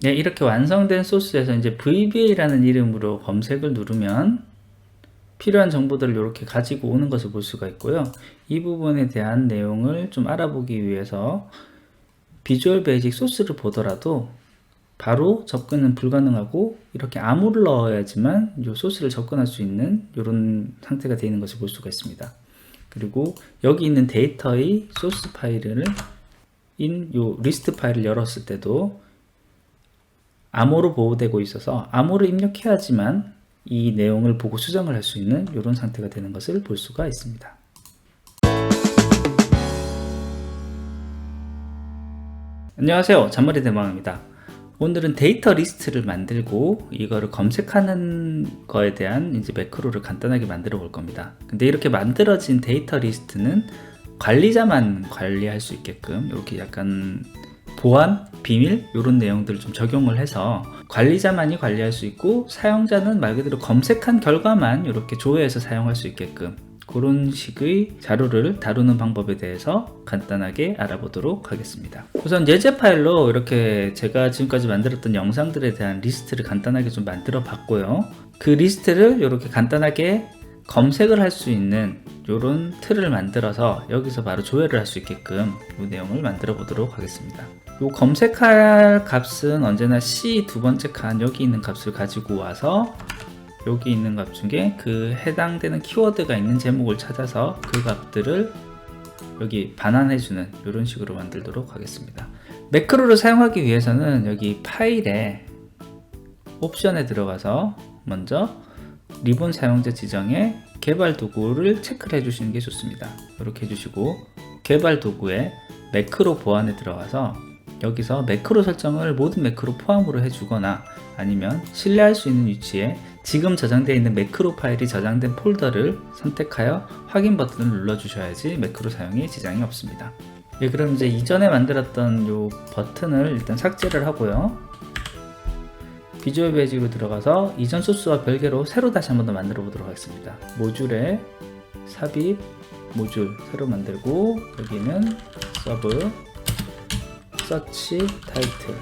네, 이렇게 완성된 소스에서 이제 VBA라는 이름으로 검색을 누르면 필요한 정보들을 이렇게 가지고 오는 것을 볼 수가 있고요. 이 부분에 대한 내용을 좀 알아보기 위해서 비주얼 베이직 소스를 보더라도 바로 접근은 불가능하고 이렇게 암호를 넣어야지만 이 소스를 접근할 수 있는 이런 상태가 되어 있는 것을 볼 수가 있습니다. 그리고 여기 있는 데이터의 소스 파일을 요 리스트 파일을 열었을 때도 암호로 보호되고 있어서 암호를 입력해야지만 이 내용을 보고 수정을 할 수 있는 이런 상태가 되는 것을 볼 수가 있습니다. 안녕하세요, 잔머리 대망입니다. 오늘은 데이터 리스트를 만들고 이거를 검색하는 거에 대한 이제 매크로를 간단하게 만들어 볼 겁니다. 근데 이렇게 만들어진 데이터 리스트는 관리자만 관리할 수 있게끔 이렇게 약간 보안, 비밀 이런 내용들을 좀 적용을 해서 관리자만이 관리할 수 있고 사용자는 말 그대로 검색한 결과만 이렇게 조회해서 사용할 수 있게끔 그런 식의 자료를 다루는 방법에 대해서 간단하게 알아보도록 하겠습니다. 우선 예제 파일로 이렇게 제가 지금까지 만들었던 영상들에 대한 리스트를 간단하게 좀 만들어 봤고요. 그 리스트를 이렇게 간단하게 검색을 할 수 있는 이런 틀을 만들어서 여기서 바로 조회를 할 수 있게끔 이 내용을 만들어 보도록 하겠습니다. 이 검색할 값은 언제나 C 두 번째 칸 여기 있는 값을 가지고 와서 여기 있는 값 중에 그 해당되는 키워드가 있는 제목을 찾아서 그 값들을 여기 반환해주는 이런 식으로 만들도록 하겠습니다. 매크로를 사용하기 위해서는 여기 파일에 옵션에 들어가서 먼저 리본 사용자 지정에 개발 도구를 체크를 해주시는 게 좋습니다. 이렇게 해주시고 개발 도구에 매크로 보안에 들어가서 여기서 매크로 설정을 모든 매크로 포함으로 해주거나 아니면 신뢰할 수 있는 위치에 지금 저장되어 있는 매크로 파일이 저장된 폴더를 선택하여 확인 버튼을 눌러주셔야지 매크로 사용에 지장이 없습니다. 예, 그럼 이제 이전에 만들었던 이 버튼을 일단 삭제를 하고요. 비주얼 베이직으로 들어가서 이전 소스와 별개로 새로 다시 한번 더 만들어 보도록 하겠습니다. 모듈에 삽입 모듈 새로 만들고 여기는 서브 서치 타이틀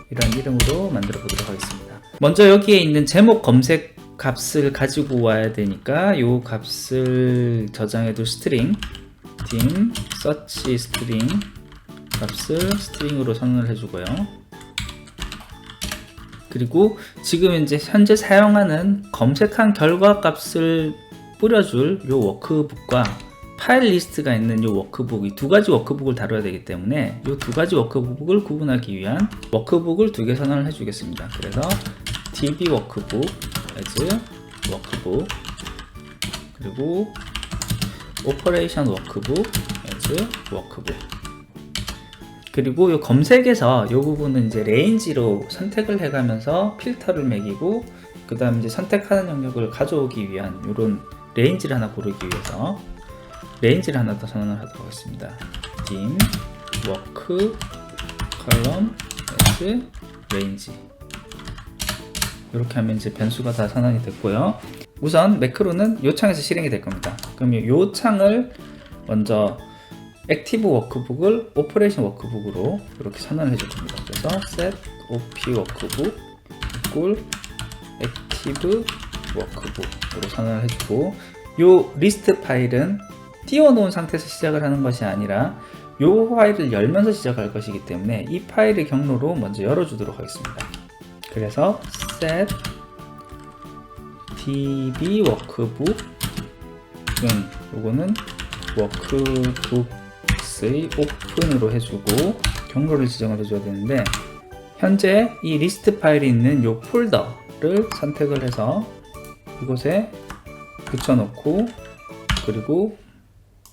이런 이름으로 만들어 보도록 하겠습니다. 먼저 여기에 있는 제목 검색 값을 가지고 와야 되니까 이 값을 저장해둘 스트링 dim search 스트링 값을 스트링으로 선언을 해주고요. 그리고 지금 이제 현재 사용하는 검색한 결과 값을 뿌려줄 이 워크북과 파일 리스트가 있는 이 워크북, 이 두 가지 워크북을 다뤄야 되기 때문에 이 두 가지 워크북을 구분하기 위한 워크북을 두 개 선언을 해주겠습니다. 그래서 db 워크북 as 워크북 그리고 operation 워크북 as 워크북 그리고 이 검색에서 이 부분은 이제 레인지로 선택을 해가면서 필터를 매기고 그 다음 이제 선택하는 영역을 가져오기 위한 이런 레인지를 하나 고르기 위해서 레인지를 하나 더 선언을 하도록 하겠습니다. dim work column as range 이렇게 하면 이제 변수가 다 선언이 됐고요. 우선 매크로는 이 창에서 실행이 될 겁니다. 그럼 이 창을 먼저 액티브 워크북을 오퍼레이션 워크북으로 이렇게 선언을 해줄 겁니다. 그래서 set op 워크북 equal 액티브 워크북으로 선언을 해주고 이 리스트 파일은 띄워놓은 상태에서 시작을 하는 것이 아니라 이 파일을 열면서 시작할 것이기 때문에 이 파일의 경로로 먼저 열어주도록 하겠습니다. 그래서 set db 워크북은 요거는 워크북의 오픈으로 해주고 경로를 지정을 해줘야 되는데 현재 이 리스트 파일이 있는 이 폴더를 선택을 해서 이곳에 붙여놓고 그리고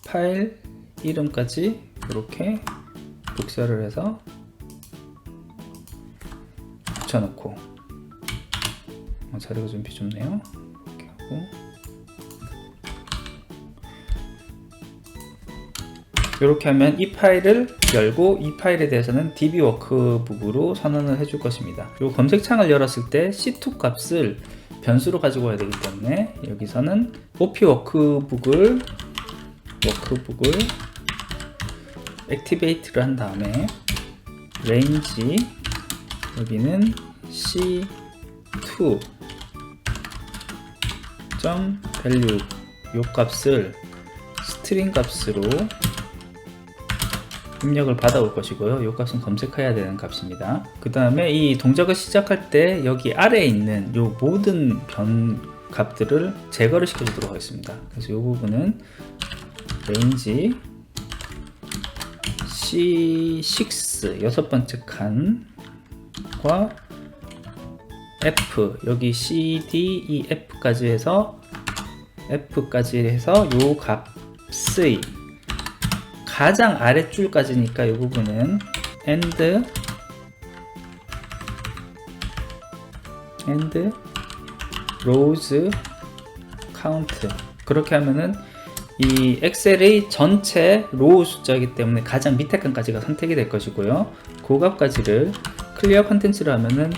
파일 이름까지 이렇게 복사를 해서 붙여놓고 자료가 좀 비좁네요. 이렇게 하고 이렇게 하면 이 파일을 열고 이 파일에 대해서는 db 워크북으로 선언을 해줄 것입니다. 이 검색창을 열었을 때 c2 값을 변수로 가지고 와야 되기 때문에 여기서는 op 워크북을 액티베이트를 한 다음에 range 여기는 c2 value 요 값을 스트링 값으로 입력을 받아올 것이고요. 요 값은 검색해야 되는 값입니다. 그 다음에 이 동작을 시작할 때 여기 아래에 있는 요 모든 변 값들을 제거를 시켜주도록 하겠습니다. 그래서 이 부분은 range C6 여섯 번째 칸과 F 여기 C, D, E, F까지 해서 요 값의 가장 아랫줄까지니까 이 부분은 and rows count 그렇게 하면은 이 엑셀의 전체 로우 숫자이기 때문에 가장 밑에 칸까지가 선택이 될 것이고요. 그 값까지를 클리어 컨텐츠로 하면은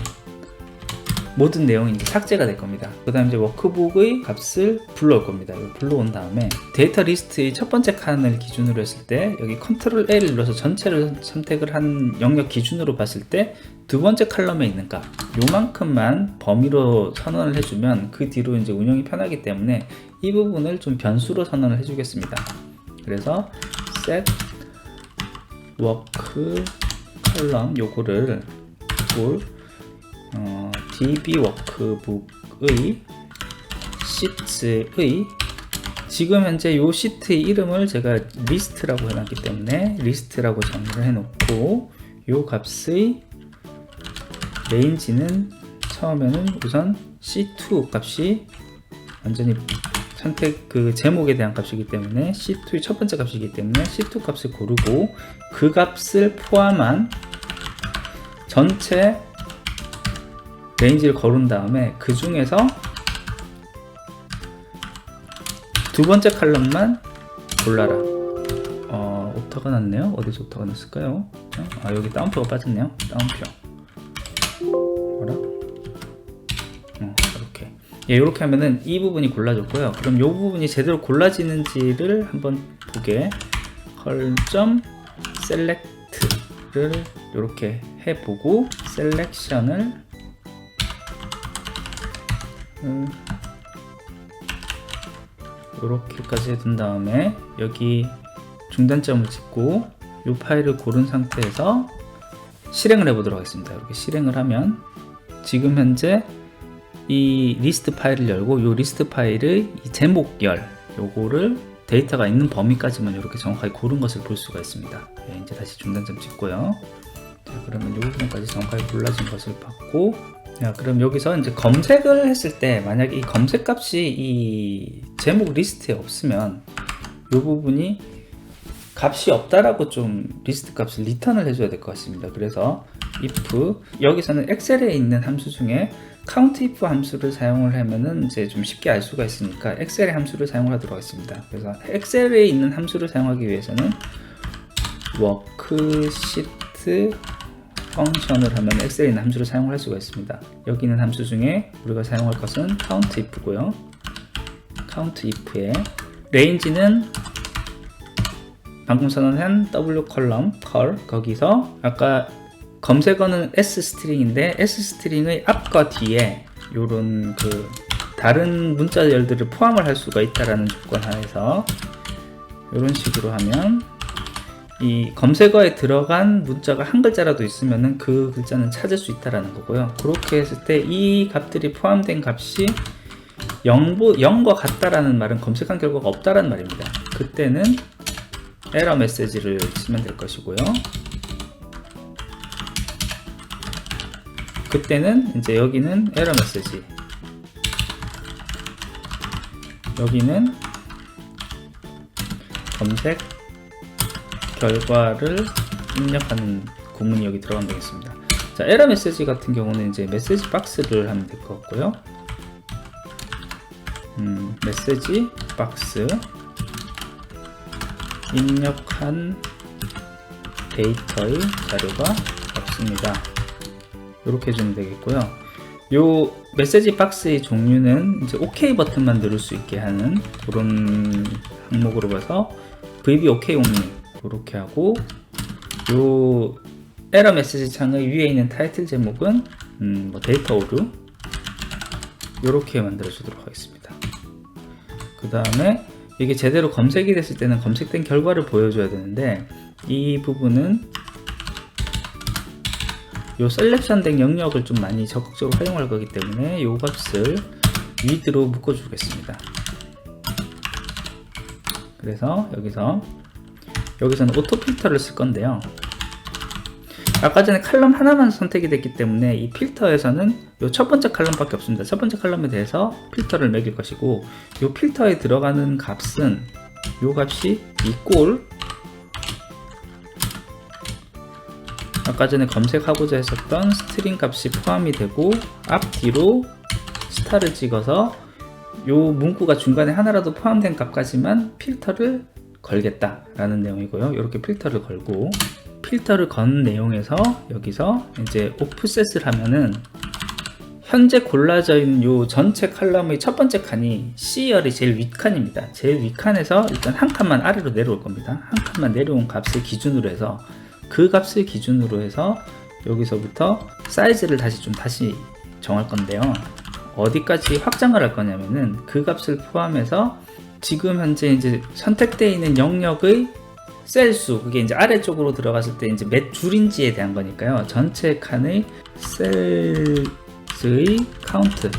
모든 내용이 이제 삭제가 될 겁니다. 그 다음에 이제 워크북의 값을 불러올 겁니다. 불러온 다음에 데이터 리스트의 첫 번째 칸을 기준으로 했을 때 여기 컨트롤 L을 눌러서 전체를 선택을 한 영역 기준으로 봤을 때 두 번째 칼럼에 있는 값 요만큼만 범위로 선언을 해주면 그 뒤로 이제 운영이 편하기 때문에 이 부분을 좀 변수로 선언을 해주겠습니다. 그래서 set work column 요거를 db workbook의 sheets의 지금 현재 요 시트의 이름을 제가 리스트라고 해놨기 때문에 리스트라고 정의를 해놓고 요 값의 range는 처음에는 우선 C2 값이 완전히 선택 그 제목에 대한 값이기 때문에 C2의 첫 번째 값이기 때문에 C2 값을 고르고 그 값을 포함한 전체 레인지를 거른 다음에 그 중에서 두 번째 칼럼만 골라라. 오타가 났네요. 어디서 오타가 났을까요? 여기 따옴표가 빠졌네요. 따옴표. 뭐라? 이렇게. 이렇게 하면은 이 부분이 골라졌고요. 그럼 이 부분이 제대로 골라지는지를 한번 보게 컬.select를 이렇게 해보고 셀렉션을 이렇게까지 해둔 다음에 여기 중단점을 찍고 이 파일을 고른 상태에서 실행을 해보도록 하겠습니다. 이렇게 실행을 하면 지금 현재 이 리스트 파일을 열고 이 리스트 파일의 이 제목열 요거를 데이터가 있는 범위까지만 이렇게 정확하게 고른 것을 볼 수가 있습니다. 네, 이제 다시 중단점 찍고요. 자, 그러면 이 부분까지 정확하게 골라진 것을 봤고, 자, 그럼 여기서 이제 검색을 했을 때 만약에 이 검색 값이 이 제목 리스트에 없으면 이 부분이 값이 없다라고 좀 리스트 값을 리턴을 해줘야 될 것 같습니다. 그래서 if 여기서는 엑셀에 있는 함수 중에 countIF 함수를 사용을 하면은 이제 좀 쉽게 알 수가 있으니까 엑셀의 함수를 사용하도록 하겠습니다. 그래서 엑셀에 있는 함수를 사용하기 위해서는 worksheet 펑션을 하면 엑셀에 있는 함수를 사용할 수가 있습니다. 여기 있는 함수 중에 우리가 사용할 것은 countIF고요. countIF의 range는 방금 선언한 w 컬럼 컬 거기서 아까 검색어는 s 스트링인데 s 스트링의 앞과 뒤에 요런 그 다른 문자열들을 포함을 할 수가 있다라는 조건 하에서 이런 식으로 하면 이 검색어에 들어간 문자가 한 글자라도 있으면은 그 글자는 찾을 수 있다라는 거고요. 그렇게 했을 때 이 값들이 포함된 값이 0과 같다라는 말은 검색한 결과가 없다라는 말입니다. 그때는 에러 메시지를 치면 될 것이고요. 그때는 이제 여기는 에러 메시지, 여기는 검색 결과를 입력하는 구문이 여기 들어가면 되겠습니다. 자, 에러 메시지 같은 경우는 이제 메시지 박스를 하면 될 것 같고요. 메시지 박스 입력한 데이터의 자료가 없습니다. 이렇게 해주면 되겠고요. 요 메시지 박스의 종류는 이제 OK 버튼만 누를 수 있게 하는 그런 항목으로 봐서 VB OK only 이렇게 하고, 요 에러 메시지 창의 위에 있는 타이틀 제목은 뭐 데이터 오류 이렇게 만들어 주도록 하겠습니다. 그 다음에 이게 제대로 검색이 됐을 때는 검색된 결과를 보여줘야 되는데, 이 부분은 요 셀렉션 된 영역을 좀 많이 적극적으로 활용할 거기 때문에 요 값을 위드로 묶어 주겠습니다. 그래서 여기서는 오토 필터를 쓸 건데요. 아까 전에 칼럼 하나만 선택이 됐기 때문에 이 필터에서는 요 첫 번째 칼럼밖에 없습니다. 첫 번째 칼럼에 대해서 필터를 매길 것이고, 요 필터에 들어가는 값은 요 값이 equal, 아까 전에 검색하고자 했었던 스트링 값이 포함이 되고, 앞뒤로 스타를 찍어서 요 문구가 중간에 하나라도 포함된 값까지만 필터를 걸겠다라는 내용이고요. 이렇게 필터를 걸고, 필터를 건 내용에서 여기서 이제 오프셋을 하면은 현재 골라져 있는 요 전체 칼럼의 첫 번째 칸이 C열이 제일 윗칸입니다. 제일 윗칸에서 일단 한 칸만 아래로 내려올 겁니다. 한 칸만 내려온 값을 기준으로 해서, 그 값을 기준으로 해서 여기서부터 사이즈를 다시 정할 건데요. 어디까지 확장을 할 거냐면은 그 값을 포함해서 지금 현재 이제 선택되어 있는 영역의 셀수, 그게 이제 아래쪽으로 들어갔을 때 이제 몇 줄인지에 대한 거니까요. 전체 칸의 셀의 카운트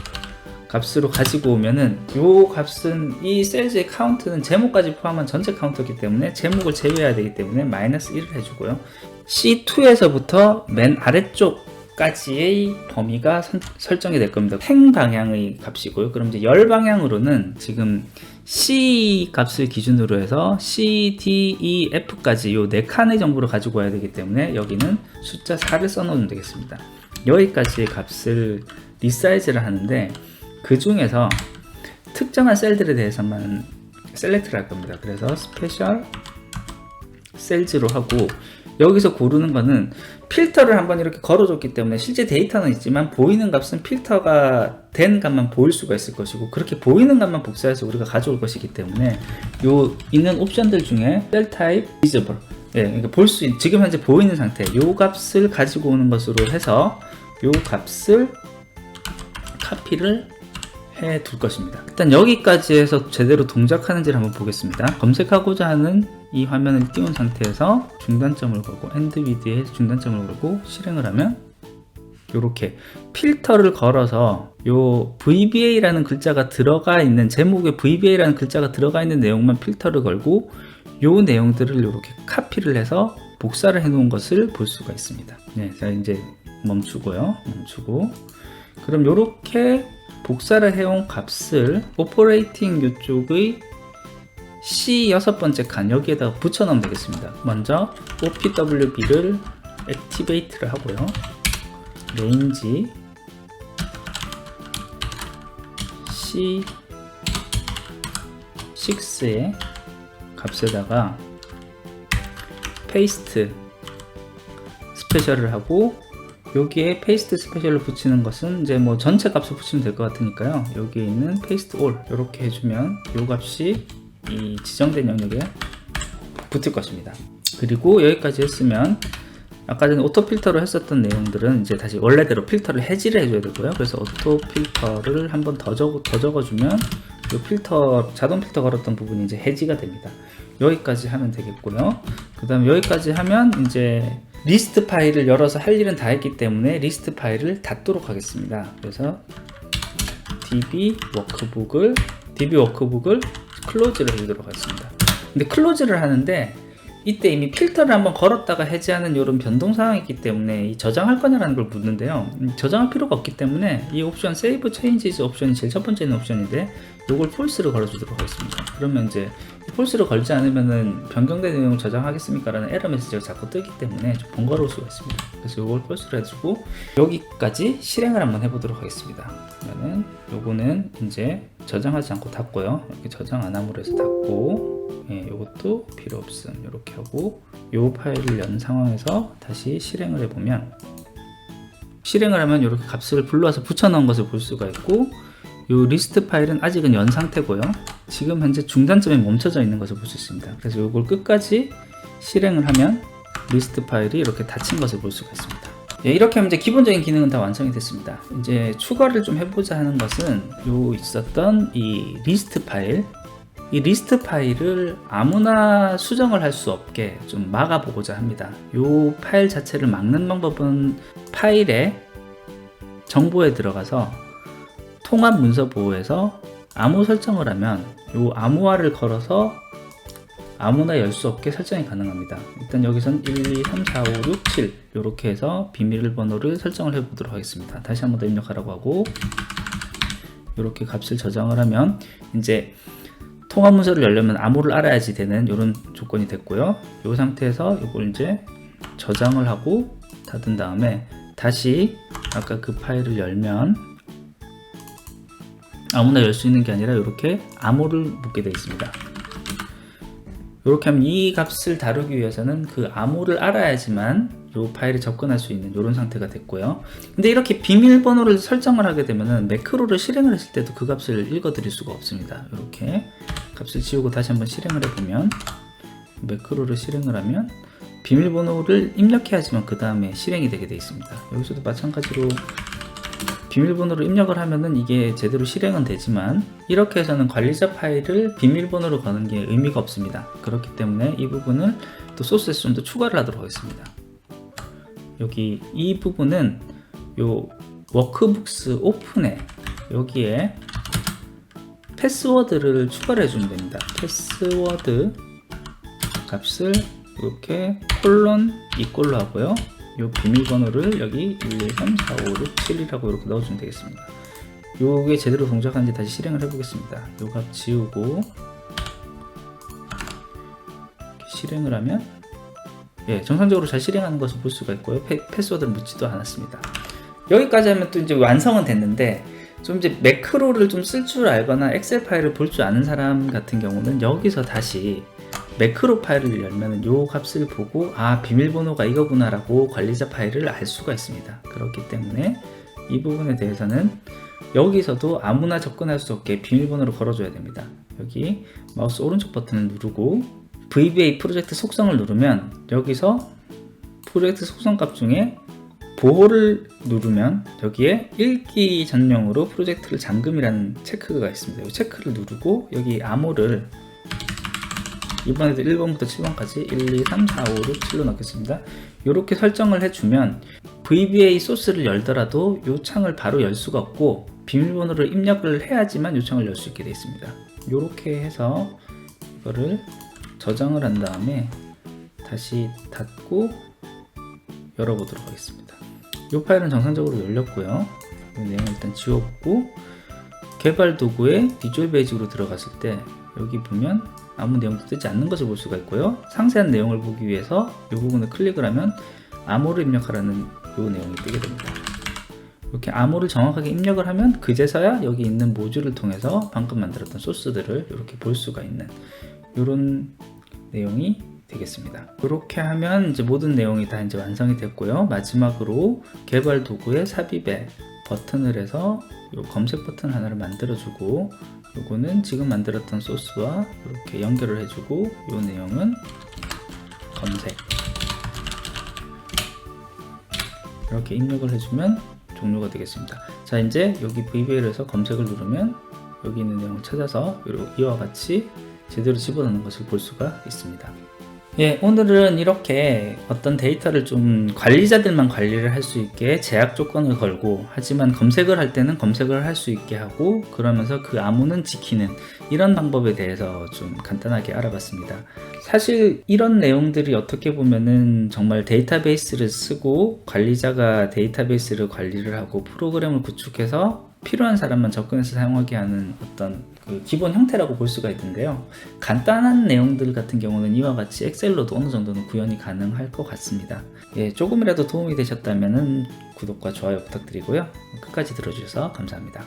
값으로 가지고 오면은 요 값은, 이 셀즈의 카운트는 제목까지 포함한 전체 카운트이기 때문에 제목을 제외해야 되기 때문에 마이너스 1을 해주고요. C2에서부터 맨 아래쪽까지의 범위가 설정이 될 겁니다. 행 방향의 값이고요. 그럼 이제 열 방향으로는 지금 C 값을 기준으로 해서 C, D, E, F까지 요 4칸의 정보를 가지고 와야 되기 때문에 여기는 숫자 4를 써놓으면 되겠습니다. 여기까지의 값을 리사이즈를 하는데, 그 중에서 특정한 셀들에 대해서만 셀렉트를 할 겁니다. 그래서 스페셜 셀즈로 하고, 여기서 고르는 거는 필터를 한번 이렇게 걸어줬기 때문에 실제 데이터는 있지만 보이는 값은 필터가 된 값만 보일 수가 있을 것이고, 그렇게 보이는 값만 복사해서 우리가 가져올 것이기 때문에 요 있는 옵션들 중에 셀 타입 visible, 그러니까 지금 현재 보이는 상태 요 값을 가지고 오는 것으로 해서 요 값을 카피를 해 둘 것입니다. 일단 여기까지 해서 제대로 동작하는지를 한번 보겠습니다. 검색하고자 하는 이 화면을 띄운 상태에서 중단점을 걸고, end with에 중단점을 걸고 실행을 하면 이렇게 필터를 걸어서 요 VBA라는 글자가 들어가 있는, 제목에 VBA라는 글자가 들어가 있는 내용만 필터를 걸고 요 내용들을 이렇게 카피를 해서 복사를 해 놓은 것을 볼 수가 있습니다. 자, 이제 멈추고요. 그럼 이렇게 복사를 해온 값을 오퍼레이팅 이쪽의 C 6번째 칸 여기에다가 붙여 넣으면 되겠습니다. 먼저 OPWB를 액티베이트를 하고요. range C6의 값에다가 paste 스페셜을 하고, 여기에 paste 스페셜을 붙이는 것은 이제 뭐 전체 값을 붙이면 될 것 같으니까요. 여기에 있는 paste all 이렇게 해주면 이 값이 이 지정된 영역에 붙을 것입니다. 그리고 여기까지 했으면 아까 전에 오토 필터로 했었던 내용들은 이제 다시 원래대로 필터를 해지를 해줘야 되고요. 그래서 오토 필터를 한번 더 적어주면 이 필터, 자동 필터 걸었던 부분이 이제 해지가 됩니다. 여기까지 하면 되겠고요. 그 다음에 여기까지 하면 이제 리스트 파일을 열어서 할 일은 다 했기 때문에 리스트 파일을 닫도록 하겠습니다. 그래서 db 워크북을 클로즈를 해주도록 하겠습니다. 근데 클로즈를 하는데 이때 이미 필터를 한번 걸었다가 해제하는 이런 변동 상황이 있기 때문에 이 저장할 거냐라는 걸 묻는데요. 저장할 필요가 없기 때문에 이 옵션 Save Changes 옵션이 제일 첫 번째 있는 옵션인데 이걸 false를 걸어주도록 하겠습니다. 그러면 이제 false를 걸지 않으면은 변경된 내용 저장하겠습니까? 라는 에러 메시지가 자꾸 뜨기 때문에 좀 번거로울 수가 있습니다. 그래서 이걸 false를 해주고 여기까지 실행을 한번 해보도록 하겠습니다. 그러면은 요거는 이제 저장하지 않고 닫고요. 이렇게 저장 안 함으로 해서 닫고, 요것도 필요 없음 이렇게 하고, 요 파일을 연 상황에서 다시 실행을 해보면, 실행을 하면 이렇게 값을 불러와서 붙여넣은 것을 볼 수가 있고, 요 리스트 파일은 아직은 연 상태고요. 지금 현재 중단점에 멈춰져 있는 것을 볼 수 있습니다. 그래서 이걸 끝까지 실행을 하면 리스트 파일이 이렇게 닫힌 것을 볼 수가 있습니다. 예, 이렇게 하면 이제 기본적인 기능은 다 완성이 됐습니다. 이제 추가를 좀 해보자 하는 것은 요 있었던 이 리스트 파일, 이 리스트 파일을 아무나 수정을 할 수 없게 좀 막아보고자 합니다. 요 파일 자체를 막는 방법은 파일의 정보에 들어가서 통합 문서 보호에서 암호 설정을 하면 요 암호화를 걸어서 아무나 열 수 없게 설정이 가능합니다. 일단 여기선 1, 2, 3, 4, 5, 6, 7 이렇게 해서 비밀번호를 설정을 해 보도록 하겠습니다. 다시 한번 더 입력하라고 하고 이렇게 값을 저장을 하면 이제 통합 문서를 열려면 암호를 알아야지 되는 이런 조건이 됐고요. 이 상태에서 이걸 이제 저장을 하고 닫은 다음에 다시 아까 그 파일을 열면 아무나 열 수 있는 게 아니라 이렇게 암호를 묻게 되어 있습니다. 이렇게 하면 이 값을 다루기 위해서는 그 암호를 알아야지만 이 파일에 접근할 수 있는 이런 상태가 됐고요. 근데 이렇게 비밀번호를 설정을 하게 되면은 매크로를 실행을 했을 때도 그 값을 읽어 드릴 수가 없습니다. 이렇게 값을 지우고 다시 한번 실행을 해보면 매크로를 실행을 하면 비밀번호를 입력해야지만 그 다음에 실행이 되게 되어 있습니다. 여기서도 마찬가지로 비밀번호를 입력을 하면은 이게 제대로 실행은 되지만 이렇게 해서는 관리자 파일을 비밀번호로 거는 게 의미가 없습니다. 그렇기 때문에 이 부분을 또 소스에서 좀 더 추가를 하도록 하겠습니다. 여기 이 부분은 요 워크북스 오픈에 여기에 패스워드를 추가를 해주면 됩니다. 패스워드 값을 이렇게 콜론 이꼴로 하고요. 요 비밀번호를 여기 1, 2, 3, 4, 5, 6, 7이라고 이렇게 넣어주면 되겠습니다. 요게 제대로 동작하는지 다시 실행을 해보겠습니다. 요 값 지우고 실행을 하면 예, 정상적으로 잘 실행하는 것을 볼 수가 있고요. 패스워드를 묻지도 않았습니다. 여기까지 하면 또 이제 완성은 됐는데 좀 이제 매크로를 좀 쓸 줄 알거나 엑셀 파일을 볼 줄 아는 사람 같은 경우는 여기서 다시 매크로 파일을 열면 요 값을 보고 아 비밀번호가 이거구나 라고 관리자 파일을 알 수가 있습니다. 그렇기 때문에 이 부분에 대해서는 여기서도 아무나 접근할 수 없게 비밀번호를 걸어줘야 됩니다. 여기 마우스 오른쪽 버튼을 누르고 VBA 프로젝트 속성을 누르면 여기서 프로젝트 속성 값 중에 보호를 누르면 여기에 읽기 전용으로 프로젝트를 잠금이라는 체크가 있습니다. 이 체크를 누르고 여기 암호를 이번에도 1번부터 7번까지 1, 2, 3, 4, 5, 6, 7로 넣겠습니다. 이렇게 설정을 해주면 VBA 소스를 열더라도 이 창을 바로 열 수가 없고 비밀번호를 입력을 해야지만 이 창을 열 수 있게 되어 있습니다. 이렇게 해서 이거를 저장을 한 다음에 다시 닫고 열어보도록 하겠습니다. 이 파일은 정상적으로 열렸고요. 이 내용을 일단 지워보고 개발 도구에 비주얼 베이직으로 들어갔을 때 여기 보면 아무 내용도 뜨지 않는 것을 볼 수가 있고요. 상세한 내용을 보기 위해서 이 부분을 클릭을 하면 암호를 입력하라는 이 내용이 뜨게 됩니다. 이렇게 암호를 정확하게 입력을 하면 그제서야 여기 있는 모듈을 통해서 방금 만들었던 소스들을 이렇게 볼 수가 있는 이런 내용이 되겠습니다. 이렇게 하면 이제 모든 내용이 다 이제 완성이 됐고요. 마지막으로 개발 도구에 삽입에 버튼을 해서 이 검색 버튼 하나를 만들어주고 요거는 지금 만들었던 소스와 이렇게 연결을 해주고 이 내용은 검색 이렇게 입력을 해주면 종료가 되겠습니다. 자 이제 여기 VBA에서 검색을 누르면 여기 있는 내용을 찾아서 이와 같이 제대로 집어넣는 것을 볼 수가 있습니다. 예, 오늘은 이렇게 어떤 데이터를 좀 관리자들만 관리를 할 수 있게 제약 조건을 걸고 하지만 검색을 할 때는 검색을 할 수 있게 하고 그러면서 그 암호는 지키는 이런 방법에 대해서 좀 간단하게 알아봤습니다. 사실 이런 내용들이 어떻게 보면은 정말 데이터베이스를 쓰고 관리자가 데이터베이스를 관리를 하고 프로그램을 구축해서 필요한 사람만 접근해서 사용하게 하는 어떤 그 기본 형태라고 볼 수가 있는데요. 간단한 내용들 같은 경우는 이와 같이 엑셀로도 어느 정도는 구현이 가능할 것 같습니다. 예, 조금이라도 도움이 되셨다면 구독과 좋아요 부탁드리고요. 끝까지 들어주셔서 감사합니다.